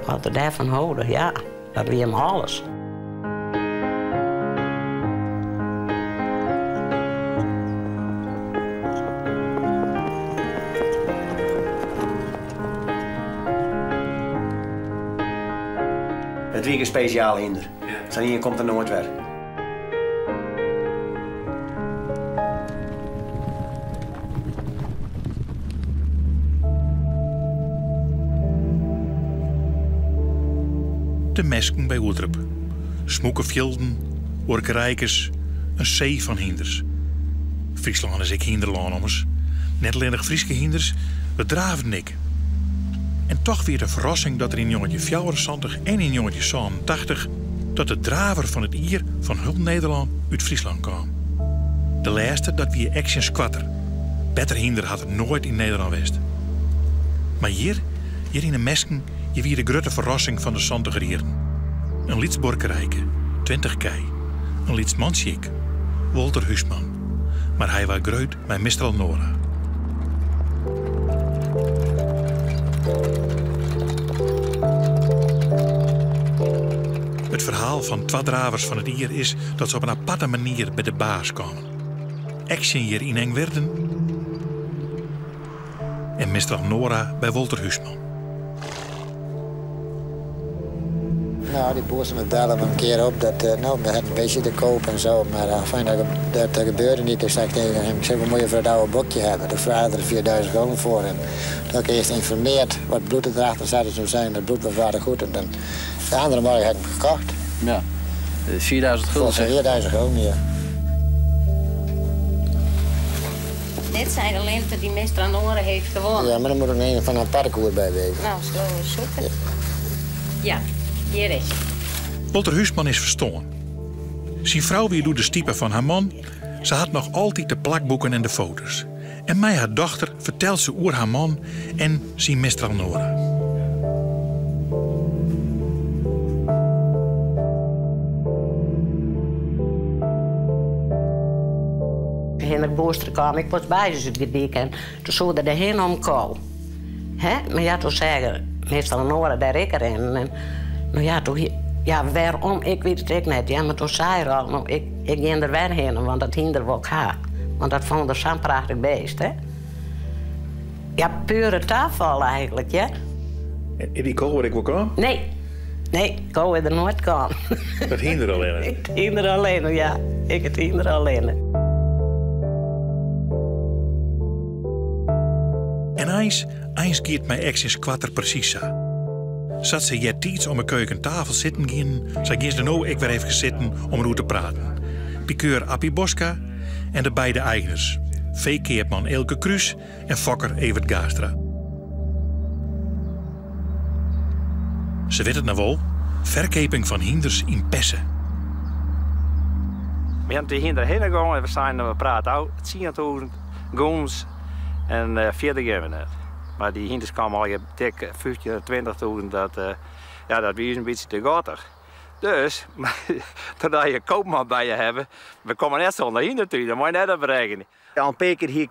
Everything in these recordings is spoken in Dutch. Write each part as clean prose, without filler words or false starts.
Wat er daarvan houden, ja, dat wie hem alles. Het wie een speciaal hinder. Zijn hier komt er nooit weer. De mesken bij Oerdrup. Smoekenvjelden, orkerijkers, een zee van hinders. Friesland is ik hinderland, net alleen nog Frieske hinders, we draven ik. En toch weer de verrassing dat er in jongetje 74 en in jongetje 87 dat de draver van het Ier van heel Nederland uit Friesland kwam. De laatste dat wie Action Squatter. Beter hinder had het nooit in Nederland geweest. Maar hier in de mesken, je wie de grote verrassing van de Santegerieren. Een Lietsborkerijke, 20 kei. Een Lietsmansjik, Walter Huisman. Maar hij was groot bij Mistral Nora. Het verhaal van twee dravers van het Ier is dat ze op een aparte manier bij de baas komen. Action hier in Engwerden en Mistral Nora bij Walter Huisman. Nou, die boers me bellen me een keer op dat we hadden een beetje te koop en zo. Maar fijn dat gebeurde niet. Dus zei ik tegen hem, ik zeg, we moeten voor het oude boekje hebben. De vragen er 4000 gulden voor. En dat ik eerst informeerd wat bloed erachter zou zijn. Dat bloed was waardig goed. En dan de andere morgen heb ik hem gekocht. Ja, 4000 gulden. Voor 4000 gulden, ja. Dit zijn de lente die Mistral Nora heeft gewonnen. Ja, maar dan moet er een van een parkour bij wezen. Nou, zo zoeken. Ja, hier is hij. Walter Huisman is verstoren. Zijn vrouw weer doet de stiepen van haar man. Ze had nog altijd de plakboeken en de foto's. En mij haar dochter vertelt ze oer haar man en zijn Mistral Nora. In de booster kwam, ik was bij ze gebied en toen zouden de heen omkomen. Maar ja, toen zeggen Mistral Nora daar ik erin. En, nou ja, toen, ja, waarom, ik weet het ook niet. Ja, maar toen zei ze al, nou, ik ging er weer heen, want dat hinder wil ik haar. Want dat vond ik zo'n prachtig beest, hè. Ja, pure tafel eigenlijk, ja. En die kool waar ik wel kan? Nee, ik wil er nooit kan. Dat hinder alleen? Ik het hinder alleen, ja. Ik het hinder alleen. En eens gaat mijn ex in Squatter precies zo. Zat ze hier iets om een keukentafel zitten gaan, zij ging er nou ik weer even zitten om erover te praten. Piqueur Appie Boska en de beide eigeners. V-keertman Elke Kruis en fokker Evert Gaastra. Ze weet het nou wel, verkeping van hinders in Pessen. We hebben de hinder heen gegaan en we praten al 10.000 goons en verder gaan we net. Maar die hinders kwamen al dik 15.000, 20.000, dat was een beetje te gottig. Dus, totdat je een koopman bij je hebt, we komen net zonder hinder toe, dat moet je net op berekenen. Al een paar keer hier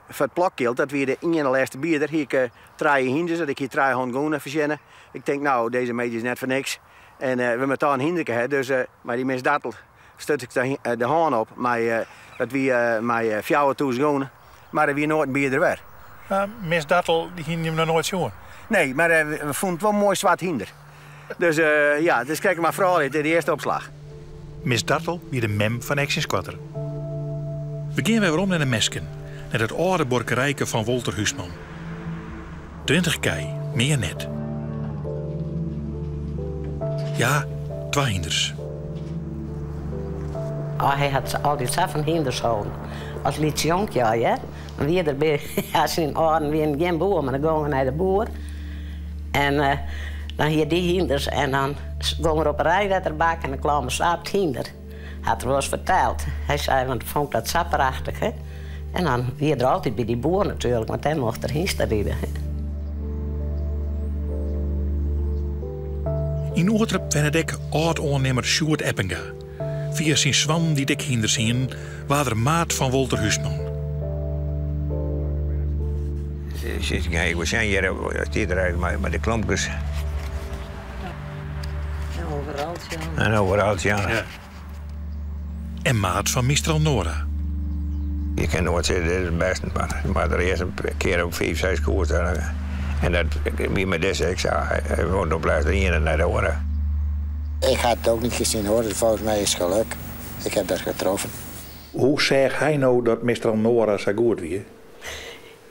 voor het plakkilt, dat weer de ene laatste bierder. Hier 3 hinders, dat ik hier 3 gewoon verzinnen. Ik denk, nou, deze meid is net voor niks. En we moeten daar een hinderke hebben, dus, maar die misdattel stut ik de haan op. Maar dat wie mij 4.000 gewoon, maar er weer nooit een bierder weer. Miss Dattel, die ging je nog nooit zien. Nee, maar we vonden het wel een mooi zwart hinder. Dus ja, dus kijk maar vooral de eerste opslag. Miss Dattel wie de mem van Action Squatter. We gaan weer om naar de mesken, naar het oude borkerijke van Walter Huisman. 20 kei, meer net. Ja, 2 hinders. Oh, hij had altijd zo van hinders houden. Als liet jonkje, ja. En wie erbij, als in orde weer geen boer, maar dan gaan we naar de boer. En dan hier die hinders en dan gaan we op een rijletterbak en dan kwamen ze op het hinder. Had er wel eens verteld. Hij zei, want ik vond dat zo prachtig, hè. En dan weer er altijd bij die boer natuurlijk, want hij mocht er hinster rijden. In Oertrep ben ik oud-ondernemer Sjoerd Eppinga. Via zijn zwan die dik hinder zien, waar er maat van Walter Huisman. We zijn hier eruit, maar de klampjes. Een overaltje, ja. En maat van Mistral Nora. Je kan nooit zeggen, dit is het beste, maar er is een keer op 5, 6 koers. En dat, wie met deze, ik zei, hij woont op plaats 3 en naar de oren. Ik had het ook niet gezien hoor, dus volgens mij is het geluk. Ik heb dat getroffen. Hoe zegt hij nou dat Mistral Nora zo goed weer?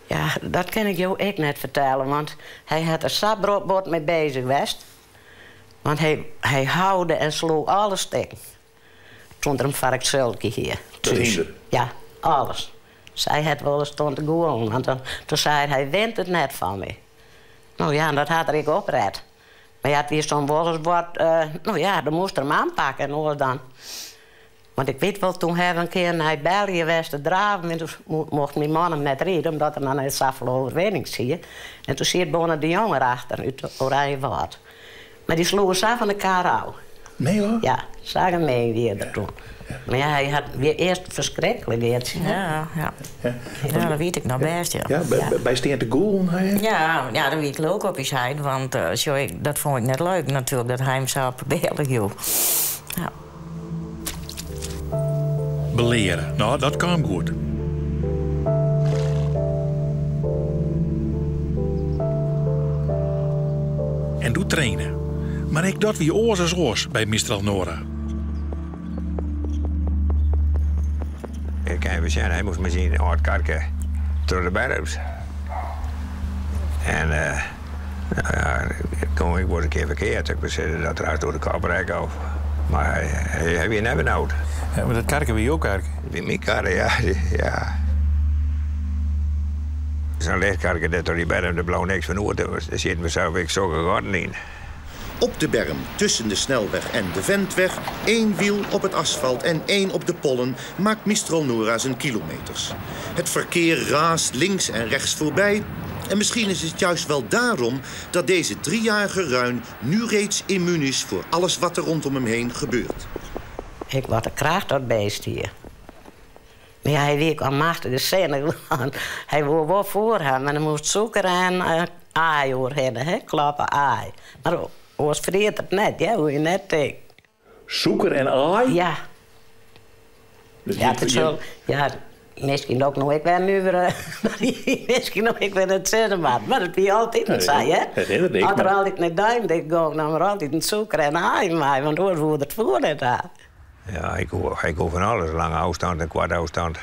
Ja, dat kan ik jou ook net vertellen, want hij had er sapbrood mee bezig geweest. Want hij houden en sloeg alles stik. Toen er een varkenzulke hier. Ja, alles. Zij had wel eens stond te goelen, want toen zei hij wint het net van me. Nou ja, dat had ik opred. Maar ja, het was zo'n wel eens wat, nou ja, dan moest er hem aanpakken en alles dan. Want ik weet wel, toen hij een keer naar België geweest te draven, en toen mocht mijn man hem net rijden, omdat er dan een saffele overwinning zie. En toen zit Bonne de Jonge achter uit de Oranje Woud. Maar die sloegen ze van elkaar af. Nee hoor? Ja, zagen mee weer toen. Maar ja, hij had weer eerst verschrikkelijk weer. Ja, dat weet ik nog best, ja. Bij Steen te Goelen? Ja, dat weet ik ook op je site, want dat vond ik net leuk natuurlijk, dat hij hem zou proberen, joh. Ja. Beleren, nou, dat kan goed. En doe trainen. Maar ik dat wie oors als oors bij Mistral Nora. Ik kan even zeggen, hij moest misschien een karken door de bergs. En nou ja, ik word een keer verkeerd. Ik zitten dat eruit door de kaprijk af. Maar hij weer net benauwd. Ja, maar dat karken wil je ook karken? Wie mijn karken, ja. Zo'n lichtkarken dat door die berm de blauw niks van hoort. Daar zitten we zo ik zo gegaan in. Op de berm, tussen de snelweg en de Ventweg, 1 wiel op het asfalt en 1 op de pollen, maakt Mistral Nora zijn kilometers. Het verkeer raast links en rechts voorbij. En misschien is het juist wel daarom dat deze 3-jarige ruin nu reeds immuun is voor alles wat er rondom hem heen gebeurt. Ik word een kracht dat beest hier. Maar ja, hij week al machtige scène. Hij wou wel voor hem, maar hij moest zoeken en aai doorheen, hè? Klappen aai. Maar was vergeet het net, ja, hoe je net denkt. Zoeker en aai? Ja. Dus ja, het is wel, ja, misschien ook nog, ik ben nu weer, misschien nog, ik ben het cinema, maar dat ben je altijd niet zei, hè? Had er altijd naar duim, ik ga dan maar altijd een zoeker en aai mij, want hoe wordt het voor net aan? Ja, ik hoor van alles, lange afstand en korte afstand.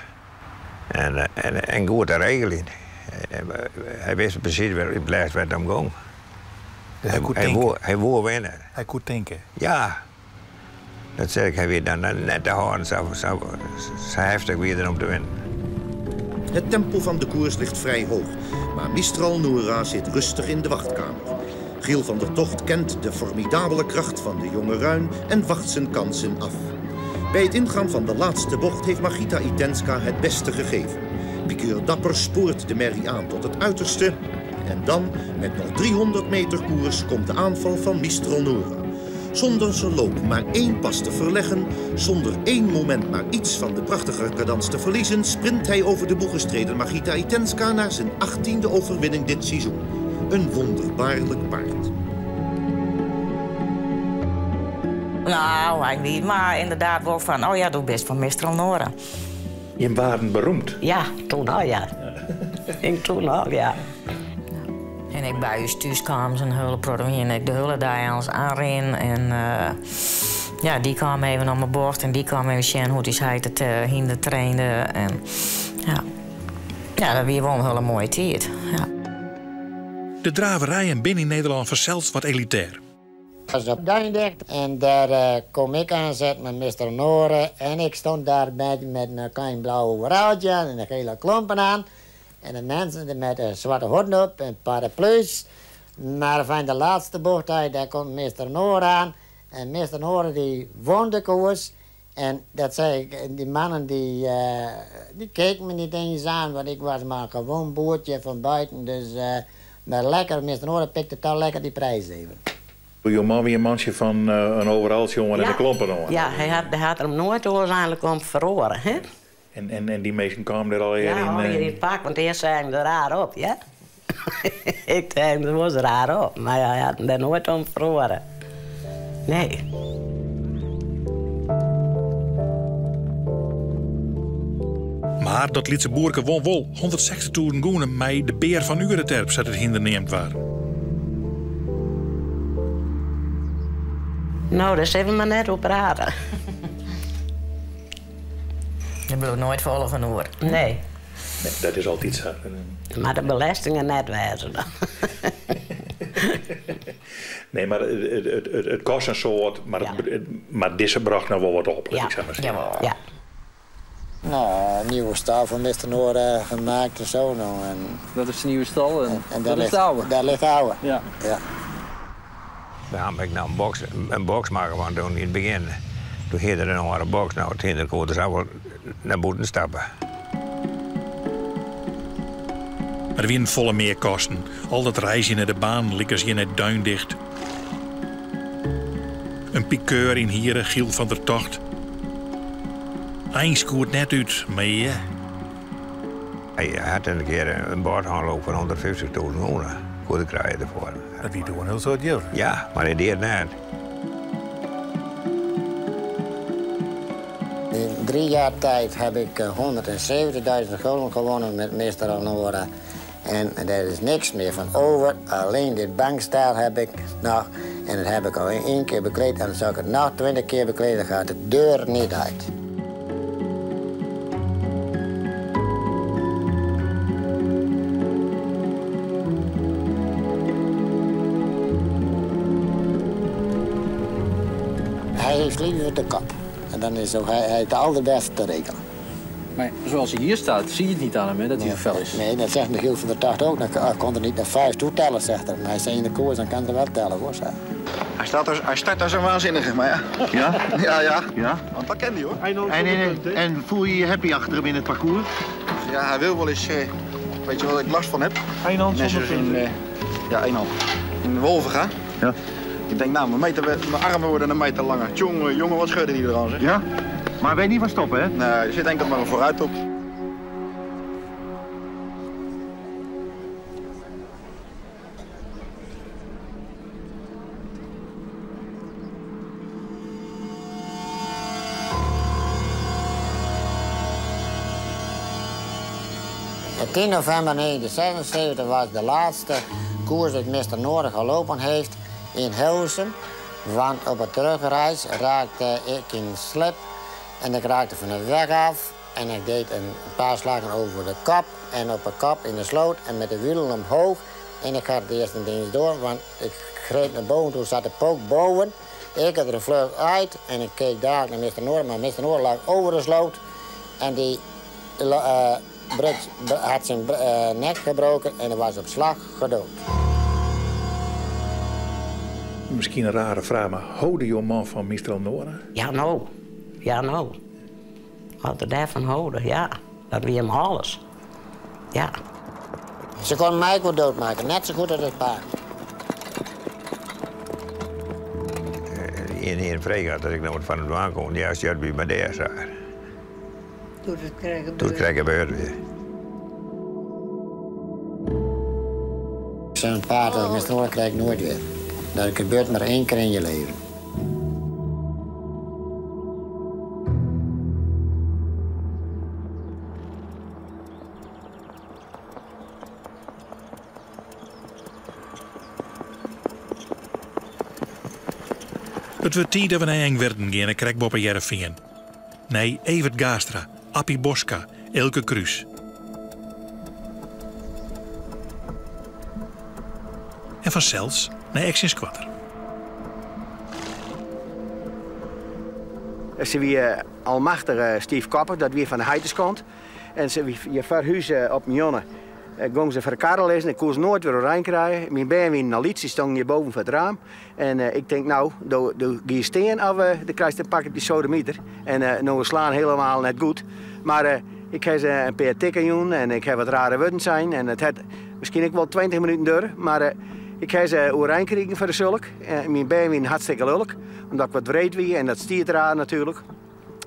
En goed te regelen. Hij wist precies waar het blijft werd om ging. Dus hij wou winnen. Hij kon denken. Ja. Dat zeg ik, hij weer dan net te houden, zo heftig weer om te winnen. Het tempo van de koers ligt vrij hoog, maar Mistral Nora zit rustig in de wachtkamer. Giel van der Tocht kent de formidabele kracht van de jonge ruin en wacht zijn kansen af. Bij het ingaan van de laatste bocht heeft Margita Itenska het beste gegeven. Piqueur Dapper spoort de merrie aan tot het uiterste. En dan, met nog 300 meter koers, komt de aanval van Mistral Nora. Zonder zijn loop maar 1 pas te verleggen, zonder 1 moment maar iets van de prachtige cadans te verliezen, sprint hij over de boeggestreden Margita Itenska naar zijn 18e overwinning dit seizoen. Een wonderbaarlijk paard. Nou, hij weet maar inderdaad wel van, oh ja, doe best van Mistral Nora. Je waren beroemd. Ja, toen al, ja. Ik toen al, ja. En ik bij je thuis kwam zijn hulpproduct en ik de hullen daar ons aanren. En ja, die kwam even op mijn bord en die kwam even zien hoe hij het hinder trainde. En ja, dat was wel een hele mooie tijd. Ja. De draverij binnen Nederland verzeld wat elitair. Ik was op Duindrecht en daar kom ik aan zet met Mistral Nora. En ik stond daar met een klein blauw overaltje en een gele klompen aan. En de mensen met een zwarte hoed op en paraplu's. Maar van de laatste bocht daar komt Mistral Nora aan. En Mistral Nora die won de koers. En dat zei ik, die mannen die keken me niet eens aan, want ik was maar gewoon boertje van buiten. Dus maar lekker, Mistral Nora pikte toch lekker die prijs even. Je man weer een mansje van een overaltje en een klompen. Ja, hij had hem nooit uiteindelijk om verloren, hè? En die mensen kwamen er al in. Ja, al in het pak, want eerst zei hij er raar op, ja? Ik zei, dat was raar op, maar hij had hem er nooit om verloren. Nee. Maar dat liet ze boerke won wel 160 toeren goenen met de beer van Ureterp zat het hinder neemt waar. Nou, daar zijn we maar net op praten. Je bloedt nooit vallen van oor. Nee. Nee, dat is altijd zo. Maar de belastingen net wijzen. Nee, maar het kost een soort, maar, Ja. maar deze bracht nou wel wat op. Ja. Ik zeg maar zeggen. Jawel. Ja. Nou, een nieuwe stal van Mr. Noor gemaakt en zo. Nou, en Dat is de nieuwe stal en dat is ligt de oude. daar ligt de oude. Ja. Ja. Daar heb ik nou een box maken van doen in het begin. Toen ging er nog een box. Nou, het hinderkoot zou wel naar buiten stappen. Maar er waren volle meerkosten. Al dat reizen naar de baan likken ze in het duin dicht. Een pikeur in Hieren, Giel van der Tocht. Eens koert net uit, maar ja. Hij had een keer een boordhandel van 150.000 euro. Goede krijgen ervoor. Dat die doen heel soort geld. Ja, maar hij deed net. In 3 jaar tijd heb ik 170.000 gulden gewonnen met Mr. Alnora. En er is niks meer van over. Alleen dit bankstaal heb ik nog. En dat heb ik al 1 keer bekleed. En dan zou ik het nog 20 keer bekleden. Dan gaat de deur niet uit. Hij heeft liever de kop. En dan is hij het allerbeste te regelen. Maar zoals hij hier staat, zie je het niet aan hem hè, dat hij vervel is. Nee, dat zegt de Giel van der Tocht ook. Dan kon er niet naar 5 toetellen, zegt hij. Maar hij zei in de koers, dan kan hij wel tellen, hoor. Zeg. Hij start als een waanzinnige, maar ja. Ja? Ja? Want dat kent hij hoor. En voel je je happy achter hem in het parcours? Ja, hij wil wel eens, weet je wat ik last van heb? Eén hand Net zoals in, ja, 1 hand. In Wolvenga. Ja. Ik denk, nou, mijn armen worden een meter langer. Jongen, wat schudden die eraan, zeg. Ja? Maar weet niet van stoppen, hè? Nee, er zit enkel maar een vooruit op. Op 10 november 1976 was de laatste koers dat Mr. Noorden gelopen heeft in Hilversum. Want op het terugreis raakte ik in slip en ik raakte van de weg af. En ik deed een paar slagen over de kop en op een kop in de sloot en met de wielen omhoog. En ik had de eerste dienst door, want ik greep naar boven, toen zat de pook boven. Ik had er een vleug uit en ik keek daar naar Mr. Noorden, maar Mr. Noorden lag over de sloot. En die had zijn nek gebroken en hij was op slag gedood. Misschien een rare vraag, maar houden jouw man van Mr. Alnora? Ja, nou. Ja, nou. Wat er daarvan houden, ja. Dat wie hem alles. Ja. Ze kon mij ook doodmaken, net zo goed als het paard. In vrijgaat dat ik nooit van hem aankom. Ja, als je het bij mij daar zag. Toen krijg ik beurt weer. Zo'n paard als Mr. Noorden krijg ik nooit weer. Dat gebeurt maar 1 keer in je leven. Het wordt tijd dat we naar Engwerden gaan en krijg en Jereveen. Nee, Evert Gaastra, Appie Boska, Elke Kruis. En van Cels naar Exin Squatter. Ze weer almachtige Steve Kopper, dat weer van de Heiderskant. En ze weer verhuizen op Mionne. Gingen ze voor de karrel lezen, ik kon ze nooit weer doorheen krijgen. Mijn been weer naar Liet, die stond hier boven voor het raam. En ik denk, nou, doe je steen of dan krijg je een pakje die sodemieter. En nou, we slaan helemaal net goed. Maar ik heb ze een paar tikken doen en ik heb wat rare woorden zijn. En het had misschien ook wel 20 minuten door. Maar ik heb ze doorheen gekregen voor de zulk. Mijn been weer hartstikke lulk, omdat ik wat wreed wie en dat stiert raar natuurlijk.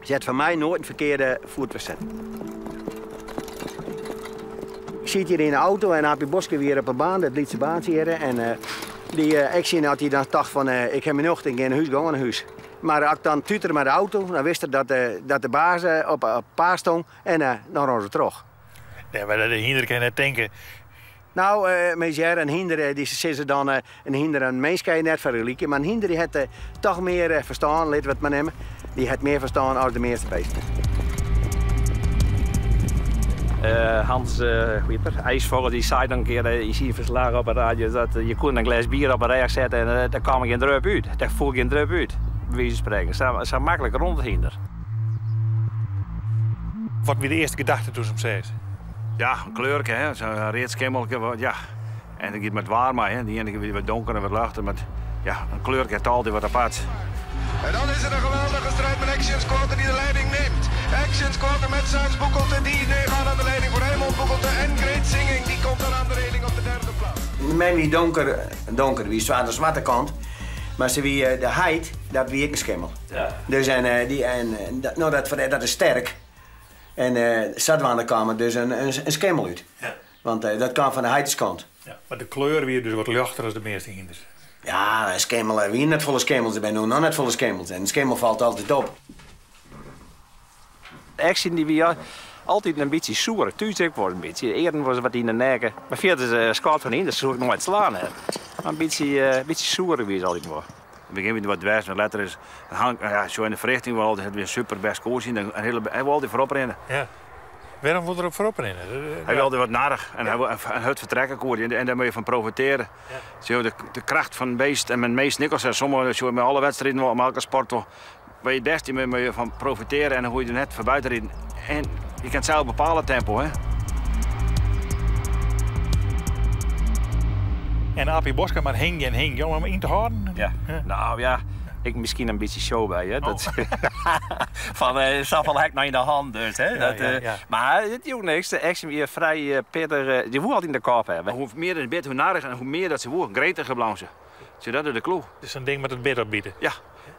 Ze had van mij nooit een verkeerde voet zetten. Ik zit hier in de auto en Appie Boske weer op een baan, dat Lietse baan hier. En Die Action had hij dan dacht van, ik heb mijn ochtend in geen huis gaan, een huis. Maar als ik dan tuterde met de auto, dan wist ik dat de baas op paas stond en dan ron ze terug. Ja, maar de hinder kan je net denken. Nou, meisje, een hinder, die zeggen dan een hinder een mens kan je net vergelijken, maar een hinder die heeft toch meer verstaan, laten we het maar nemen. Die heeft meer verstaan als de meeste beesten. Hans Wieper, ijsvogel, die zei dan een keer, je ziet verslagen op de radio, dat je kon een glas bier op een rij zetten en daar kwam geen drup uit. Daar voel geen drup uit, bij wijze van spreken. Het is makkelijk rond het hinder. Wat was de eerste gedachte toen ze hem zei? Ja, een kleurke, hè, zo'n reetskimmelke, ja. En dan gaat met warm, hè. Die ene weer wat donker en wat lichter, maar ja, een kleurke heeft altijd wat apart. En dan is er een geweldige strijd met Action Squatter die de leiding neemt. Action Squatter met Saans Boekelte, die gaat aan de leiding voor Raymond Boekelte. En Great Singing, die komt dan aan de leiding op de derde plaats. Men wie donker, wie zwaar de zwarte kant. Maar ze wie de heid, dat wie ik een schimmel. Ja. Dus dat is sterk. En zat aan de kamer dus een schimmel uit. Ja. Want dat kan van de heidskant. Ja, maar de kleur weer dus wat lichter als de meeste hinders. Ja, een schimmel, wie net volle schimmels, ik ben nog net volle schimmels. En een schimmel valt altijd op. Action die wie altijd een beetje soer. Thuis ik was een beetje. Eerder was wat in de nek. Maar verder is scout van hinders, zoek ik nooit slaan. Hè. Maar een beetje soer wie is altijd maar. In het begin wat dwars, maar later is zo in de verrichting wel altijd weer super best koers in. Hij wil altijd voorop rennen. Ja. Waarom wil er ook voorop rennen? Hij wilde wat narig en het vertrekken koers en daar moet je van profiteren. Ja. Zo de kracht van het beest en mijn meest nikkels en sommige met alle wedstrijden op elke sport waar je het beste moet je van profiteren en dan hoe je er net voor buiten rijden. En je kan zelf bepalen tempo, hè. En Appie Boska maar hing om hem in te houden? Ja. Nou ja, ik misschien een beetje show bij, hè. Dat, van zoveel hek naar in de hand dus, hè. Ja. Maar het is ook niks. De Action weer vrij pittig. Die wil altijd in de kop hebben. Hoe meer het bed, hoe narig en hoe meer dat ze woe, gretig geblazen. Zie dat is de clue. Dus een ding met het bed opbieden. Ja.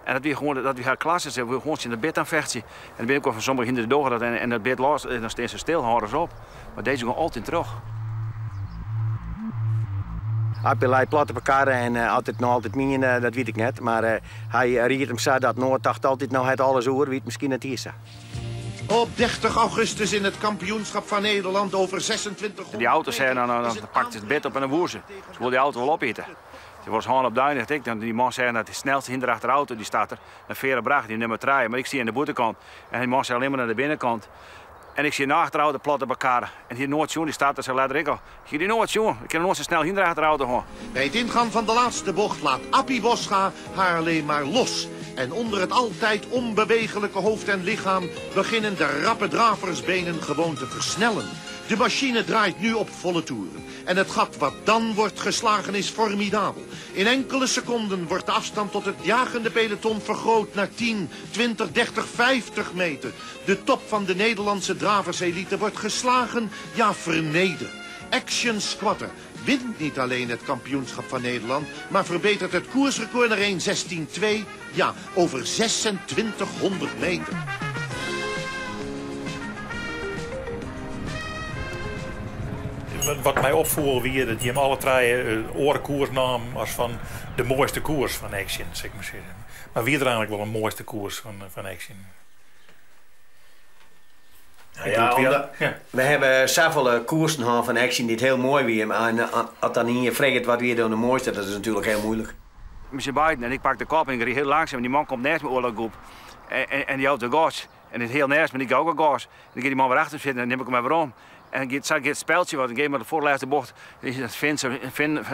En dat we gewoon dat we haar klassen zijn, we gewoon in de bed aan vechten. En dan ben ik ook van sommigen hinder de doog en dat bed los en dan staan ze stil, houden ze op. Maar deze gaan altijd terug. Appie leidt plat op elkaar en altijd mien, dat weet ik net. Maar hij riet hem zo dat Noord dacht altijd nou het alles oer, wie het misschien het hier staat. Op 30 augustus in het kampioenschap van Nederland over 2600. Die auto's zijn dan pakt het bed op en dan woer ze. Ze wil die auto wel opeten. Ze wordt gewoon op duin. En die man zei dat de snelste hinder achter de auto die staat er. Een vere bracht, die nummer 3. Maar ik zie aan de buitenkant. En die man zei alleen maar naar de binnenkant. En ik zie na achter de auto plat op elkaar. En die Noord-Joen die staat er zo later ik al. Zie die Noord-Joen? Ik kan nooit zo snel hinder achter de auto gaan. Bij het ingaan van de laatste bocht laat Appie Boska haar alleen maar los. En onder het altijd onbewegelijke hoofd en lichaam beginnen de rappe draversbenen gewoon te versnellen. De machine draait nu op volle toeren. En het gat wat dan wordt geslagen is formidabel. In enkele seconden wordt de afstand tot het jagende peloton vergroot naar 10, 20, 30, 50 meter. De top van de Nederlandse draverselite wordt geslagen, ja vernederd. Action Squatter wint niet alleen het kampioenschap van Nederland, maar verbetert het koersrecord naar 1:16.2, ja, over 2600 meter. Wat mij opvoer weer dat hij hem alle drie orenkoers nam als van de mooiste koers van Action, zeg maar zeggen. Maar wie er eigenlijk wel een mooiste koers van Action? We hebben zoveel koersen gehad van Action die het heel mooi weer. En als dan hier vraagt wat weer dan de mooiste, dat is natuurlijk heel moeilijk. Met z'n beiden en ik pak de kop en ik rijd heel langzaam. En die man komt naast me oorloggroep. En die houdt de gas. En het is heel naast me en ik ga ook een gas. En dan gaat die man weer achter zitten en dan neem ik hem weer om. En dan gaat het speltje wat. En geef maar de voorlaatste bocht.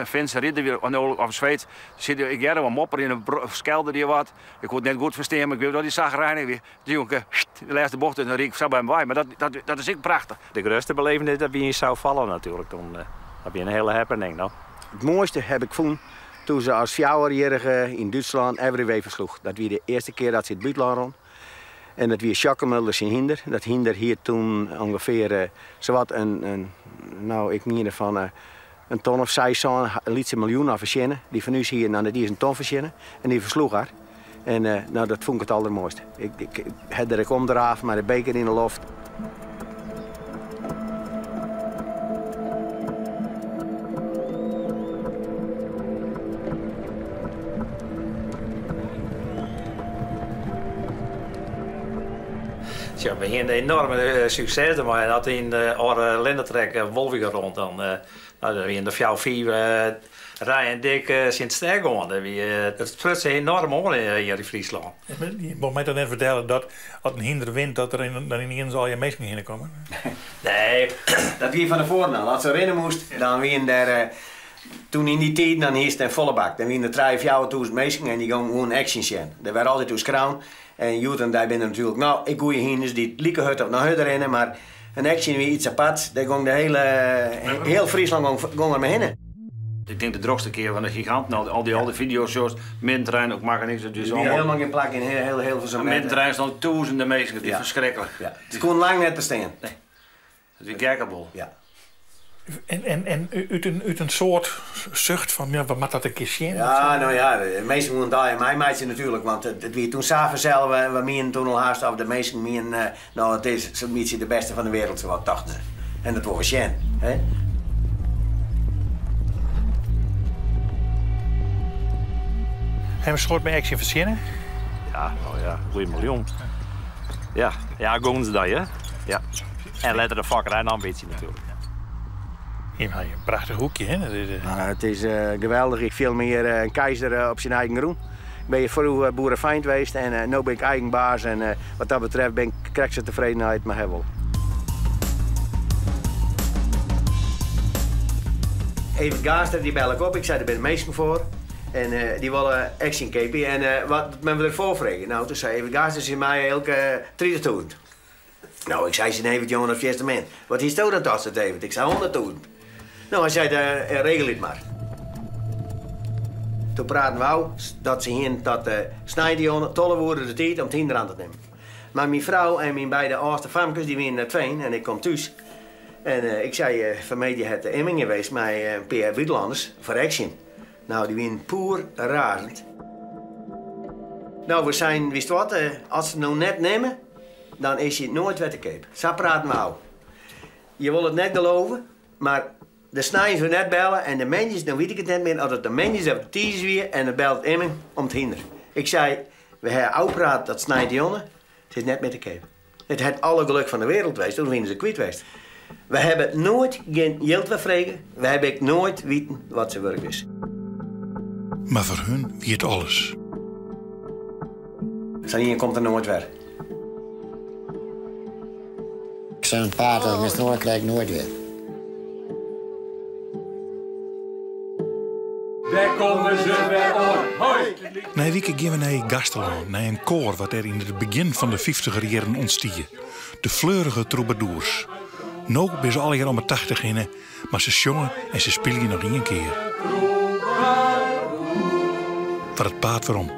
Finse ridder weer op zweet. Ik ga er wat mopper in een skelde die wat. Ik kon het net goed verstaan, maar ik weet dat die zagrijnig weer. Die jongen, de laatste bocht en dan riep ik zo bij hem bij. Maar dat is ook prachtig. De grootste belevenis dat wie je zou vallen natuurlijk. Dan heb je een hele happening dan. Het mooiste heb ik gevonden toen ze als 4-jarige in Duitsland Everyway versloeg. Dat was de eerste keer dat ze het buitenland rond. En dat was Schakkemulders zijn hinder. Dat hinder hier toen ongeveer zowat nou ik meen van een ton of 6 liet ze miljoen aan verzinnen. Die van nu hier, nou die is een ton verzinnen. En die versloeg haar. En nou dat vond ik het allermooiste. Ik had er omdraaf, maar de beker in de loft. Ja, we hebben een enorme succes ermee. Dat in de oude lendentrek Wolviger rond. Dan we in de 4 rijen dik sinds sterk gaan. Het spreekt zich enorm aan hier in Friesland. Je moet mij dan net vertellen dat als een hinder wint, dat er dan ineens al je mensen heen komen? Nee. Dat wie van de voren al. Als ze rennen moest, dan wie daar. Toen in die tijd, dan is het een volle bak. Dan wie in de 3.000 mensen en die gaan gewoon action zien. Er werd altijd dus kraan. En Joeten, daar ben er natuurlijk, nou, ik goeie hinders die lieke hut of naar hut rennen, maar een action weer iets apart. Daar ging de heel Friesland ging er mee heen. Ik denk de drogste keer van de giganten, al die video's, middenterrein ook mag niks. Dus helemaal geen plak in heel veel zo'n middenterrein staan duizenden mensen, die verschrikkelijk. Ja. Het kon lang net te staan. Nee. Het is gekkabel. Ja. En uit een soort zucht van, ja, wat moet dat een keer zien? Ja, nou ja, de meesten moeten daar in mij meidje natuurlijk, want het wie toen s'avonds zelf, we meen toen al haast af, de meesten meen, nou het is zo'n beetje de beste van de wereld, zo wat dachten ze. En dat was Sjen, hè? Hebben we soort met action verzinnen? Ja, nou ja, 3 miljoen. Ja, gaan ze daar, hè? Ja. En letter de vakkerij een ambitie natuurlijk. Hier heb je een prachtig hoekje, hè? Het is geweldig. Ik viel meer een keizer op zijn eigen groen. Ik ben vroeger boerenfeind geweest en nu ben ik eigen baas. En wat dat betreft krijg ik zijn tevredenheid maar hebben. Even Gaaster, die bel ik op. Ik zei, er ben meesten voor. En die willen action kepen. En wat men we ervoor vregen? Nou, toen zei even Gaaster, ze mij elke 30.000. Nou, ik zei, ze even jongen op het man. Wat is dat dan het even? Ik zei 100.000. Nou, hij zei, regel het maar. Toen praten we al dat ze hier dat snijden tolle woorden de tijd om het hinder aan te nemen. Maar mijn vrouw en mijn beide oudste famkes die winnen naar Tween en ik kom thuis. En ik zei, vanmiddag je het Emming geweest met een paar buitenlanders voor action. Nou, die winnen poer razend. Nou, we zijn, wist wat, als ze het nou net nemen, dan is je nooit weer te keep. Zo praten we al. Je wil het net geloven, maar de snijden we net bellen en de mensen, dan weet ik het net meer, als het de mensen op de tiers weer en dan belt Emming om het hinder. Ik zei, we hebben uitpraat dat snijdt jongen, het is net met de keep. Het heeft alle geluk van de wereld geweest, toen winnen ze kwijt geweest. We hebben nooit geen geld vervregen, we hebben nooit weten wat ze werk is. Maar voor hun wie het alles. Sanien komt er nooit weer. Ik zei een paard dat ik met snoer krijg nooit weer. Daar komen ze weer aan. Hoi! Na een week gaan we naar Gasteland, naar een koor wat er in het begin van de 50er jaren ontstier. De fleurige troubadours. Nou ben ze al hier om de 80 in, maar ze zongen en ze spelen nog één keer. Voor het paard waarom.